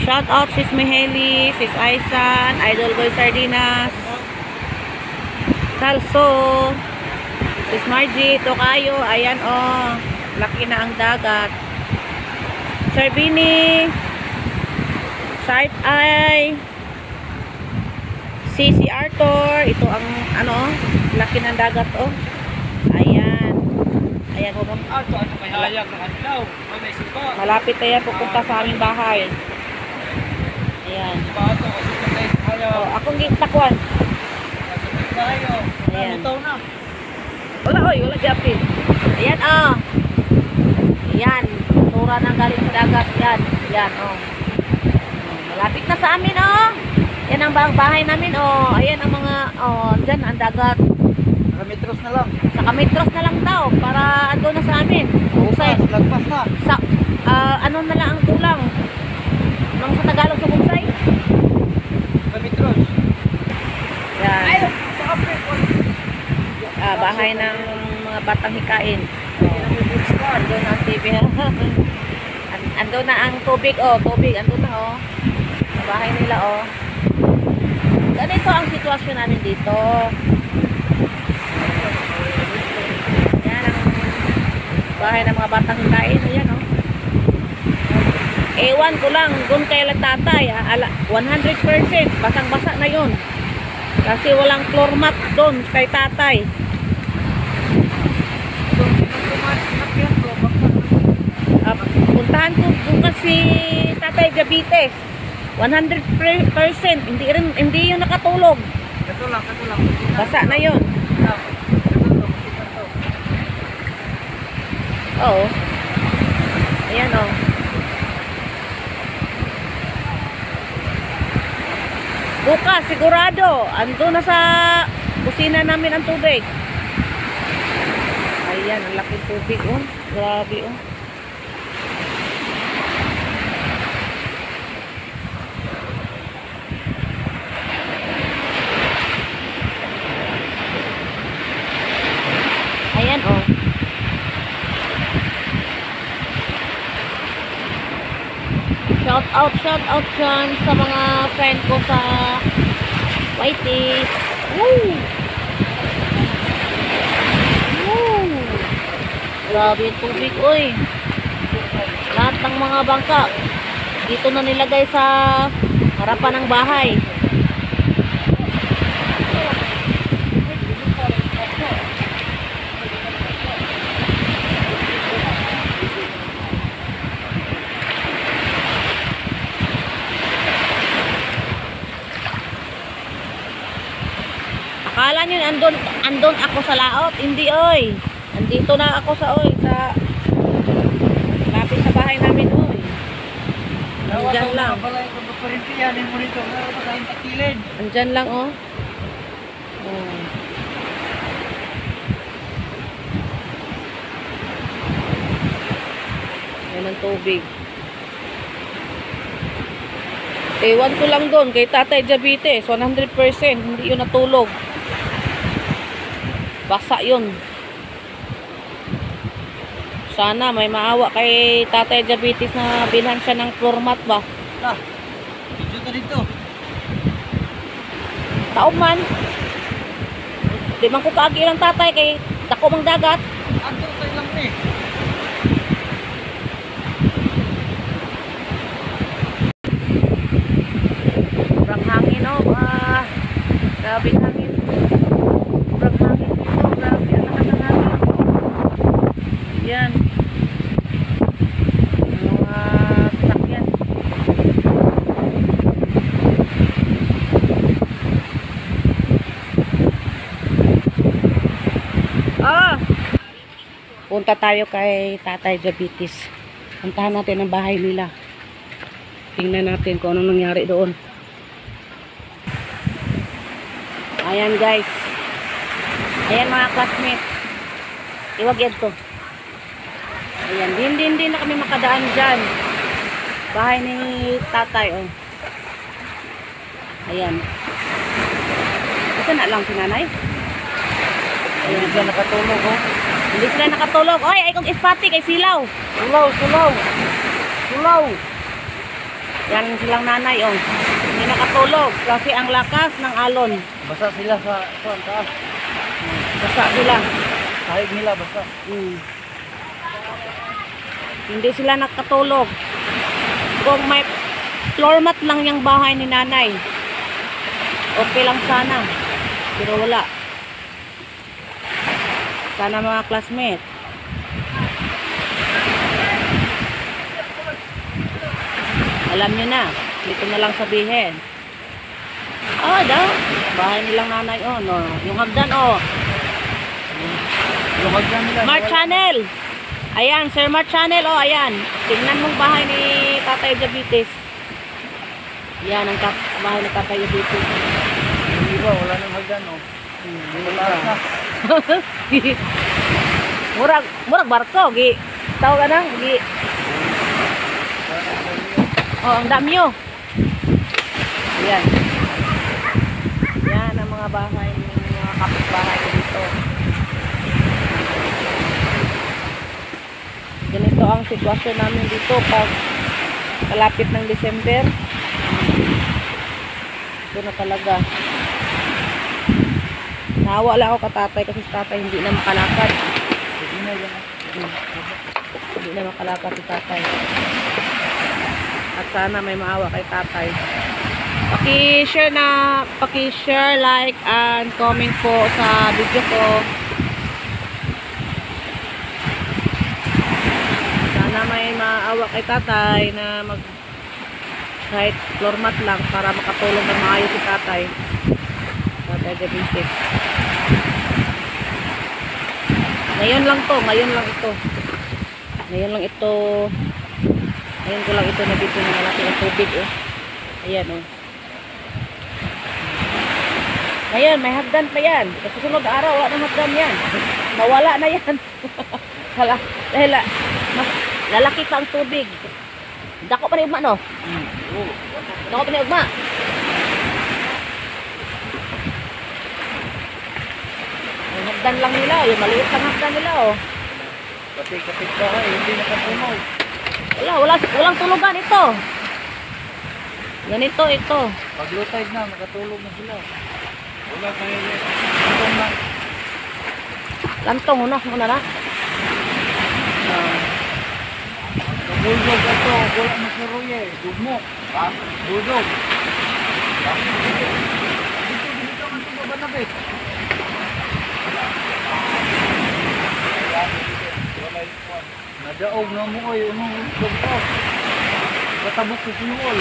Shout out sis Miheli, sis Aisan, Idol Boy Sardinas, Salso, sis Margie, Tokayo, ayan oh, laki na ang dagat. Sir Bini, Side Eye, CC Arthur, ito ang ano, laki ng dagat oh. Ayan. Ayan po. Malapit na yan pupunta sa aming bahay. Ayan. Oh, akong gitakwan. Ayan. Wala oy, wala diapin. Ayan oh. Ayan, sura ng galing sa dagat yan. Yan oh. Malapit na sa amin oh. Yan ang bahay namin oh. Ayan ang mga oh, diyan ang dagat. Metros na lang. Sa kametros na lang daw para ando na sa amin. Husay. Lagpas na. Sa ano na lang ang kulang. Nang sa Tagalog sa husay. Metros. Yan. Bahay ng mga batang hikain. Oh. Ando na ang TV. Ando na ang tubig oh, tubig ando na oh. Sa bahay nila oh. Ganito ang sitwasyon namin dito. Bahay ng mga batang hikain, ayan oh. Ewan ko lang doon kay tatay, 100% basang-basa na yun. Kasi walang floor mat doon kay tatay. Puntahan ko bukas si Tatay Diabetes. 100%, hindi yun nakatulog. Katulang. Basa na yun. Oo. Ayan o. Bukas, sigurado. Ando na sa kusina namin ang tubig. Ayan, ang laki tubig o. Grabe o. Ayan o. Shout out dyan sa mga friend ko sa Whitey. Woo! Woo! Grabe yung tubig, oy. Lahat ng mga bangka dito na nilagay sa harapan ng bahay. Akala nyo andon ako sa laot, hindi oy. Andito na ako sa lapit sa bahay namin oy. Andyan lang. Andyan lang oh. Oh. Yan ang tubig. Ewan ko lang doon kay Tatay Diabetes, 100% hindi yun natulog. Basa yun. Sana may maawa kay Tatay Diabetes na bilhan siya ng floor mat ba? Dito dito. Taon man. Di man ko kaagi lang tatay kay dako mang dagat. Ato tayo lang eh. Sobrang hangin oh. Grabe hangin. Sobrang hangin dito. Grabe ang lakas ng hangin. Yan. Mga sasakyan. Punta tayo kay Tatay Diabetes. Puntahan natin ang bahay nila. Tingnan natin kung anong nangyari doon. Ayan guys. Ayan mga classmates. Iwag yan to. Ayan. Hindi na kami makadaan dyan. Bahay ni tatay. Oh. Ayan. Ito na lang si nanay. Ayan. Hindi sila nakatulog oh. Hindi sila nakatulog. Oy, ay kong ispati kay Silaw. Sulaw. Yan silang nanay, oh. Hindi nakatulog kasi ang lakas ng alon. Basa sila sa taas. Basa sila. Sahig nila basa. Hindi sila nakatulog. Kung may floor mat lang yung bahay ni nanay, okay lang sana. Pero wala. Sana mga classmates. Alam nyo na. Dito na lang sabihin. Daw. Bahay nilang nanay, oh. No. Yung hagdan, oh. Yung hagdan nila. Mar Channel. Ayan, Sir Mar Channel, oh, ayan. Tingnan mong bahay ni Tatay Diabetes. Yan ang bahay ni Tatay Diabetes. Hindi ba? Wala nang hagdan, oh. Taas na. Murag barko, gi. Tawag ka nang, gi. Oh, ang dami oh. Ayan. Yan ang mga bahay, mga kapitbahay dito. Ganito ang sitwasyon namin dito pag kalapit ng December. Ito na talaga. Nahawa lang ako katatay kasi si tatay hindi na makalakad. Hindi na makalakad si tatay. At sana may maawa kay tatay. Paki-share, like, and comment po sa video ko. Sana may maawa kay tatay na kahit floor mat lang para makatulong ng maayos si tatay. Tatay Diabetes. Ngayon lang ito. Ngayon ko lang ito na dito na malaki ang tubig, oh. Ayan, oh. Ngayon, may hagdan pa yan. Sa susunod araw, wala nang hagdan yan. Mawala na yan. Dahil lalaki pa ang tubig. Dako pa rin ugma, no? Dako pa rin ugma. May hagdan lang nila, yung maliit lang hagdan nila, oh. Kapit-kapit ka, hindi nakatunog. Walang tulugan ito. Ganito ito. Pag low tide na, makatulog na sila. Wala kayo yun. Lantong na. Lantong muna na. Bulldog ito. Wala na si Roye. Dugmo. Ha? Bulldog. Dito ang babanabit. Nadaog na mo kayo. Anong dugmog? Katabok sa sinuol.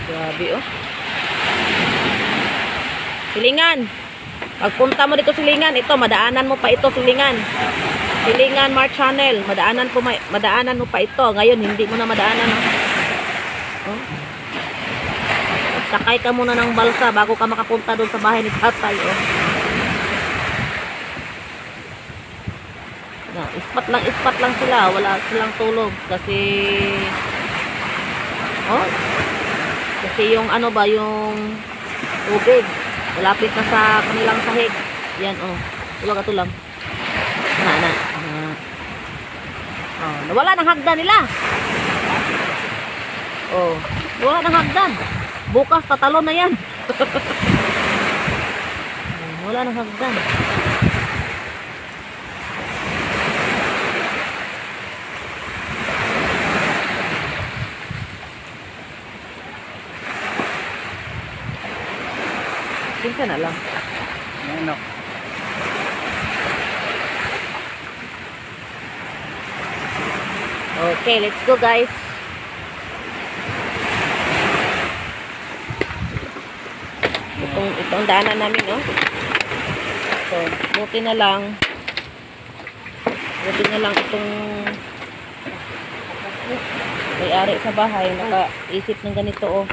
Grabe, oh. Silingan. Pagpunta mo dito Silingan, ito madaanan mo pa ito Silingan. Silingan Mar Channel, madaanan mo pa ito. Ngayon hindi mo na madaanan. Oh. Sakay ka muna ng balsa bago ka makapunta doon sa bahay ni tatay, oh. Na, ispat lang sila, wala silang tulog kasi yung ano ba, yung tubig malapit na sa kanilang sahig. Yan, oh. Tulang. Nawala ng hagdan nila. Oh, wala ng hagdan. Bukas tatalo na yan. Wala ng hagdan. Pinsa na lang. Ano? Okay, let's go guys. Itong daanan namin, oh. So, buti na lang itong may-ari sa bahay nakaisip ng ganito, oh.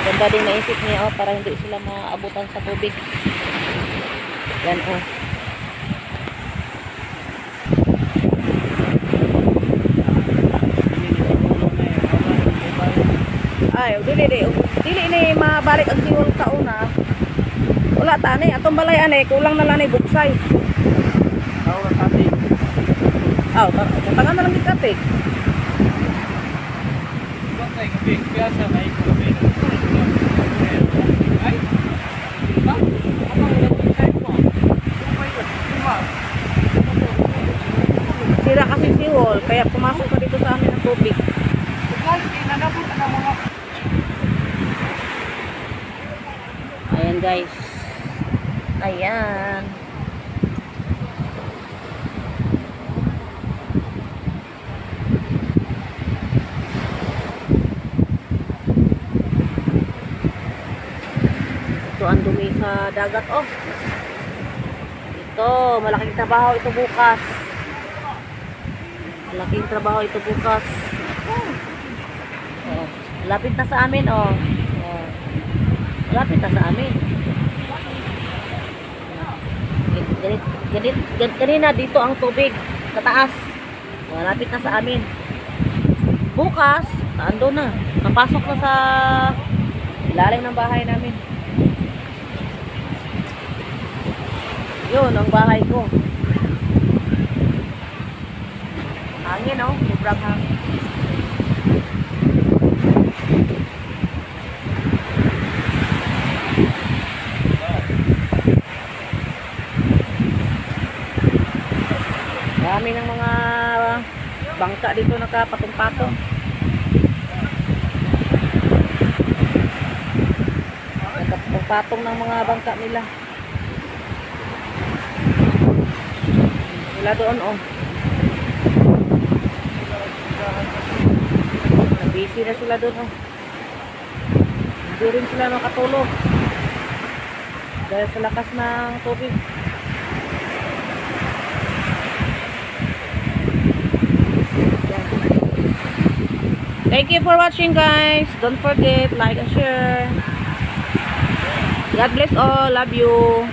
Ganda din naisip niya, oh, para hindi sila maabutan sa tubig. Yan, oh. Ay, dili ni mabalik ang siwol sa una. Wala tani, atong balay ani kulang na lang ni buksay. Tawag natin. Tangan na lang dikatik. tayo kaping piyasa na ikapin. Ay? Diba? Kapag ulit tayo mo. Diba? Sira kasi si wall, kaya pumasok na dito sa amin ng tubig. Nanabot na mga Ayan guys. Ayan. Ito ang dumi sa dagat. Oh. Ito, malaking trabaho ito bukas. Malaking trabaho ito bukas. Oh. Malapit na sa amin, oh. Oh. Malapit na sa amin. Kanina dito ang tubig sa taas. Malapit na sa amin. Bukas, naando na. Napasok na sa ilalim ng bahay namin. Yun, ang bahay ko. Hangin, oh. Sobrang hangin. Dami ng mga bangka dito nakapatong-patong. Nakapatong-patong ng mga bangka nila. Sila doon, oh. Busy na sila doon, oh. Hindi rin sila makatulog dahil sa lakas ng tubig. Thank you for watching, guys. Don't forget, like and share. God bless all. Love you.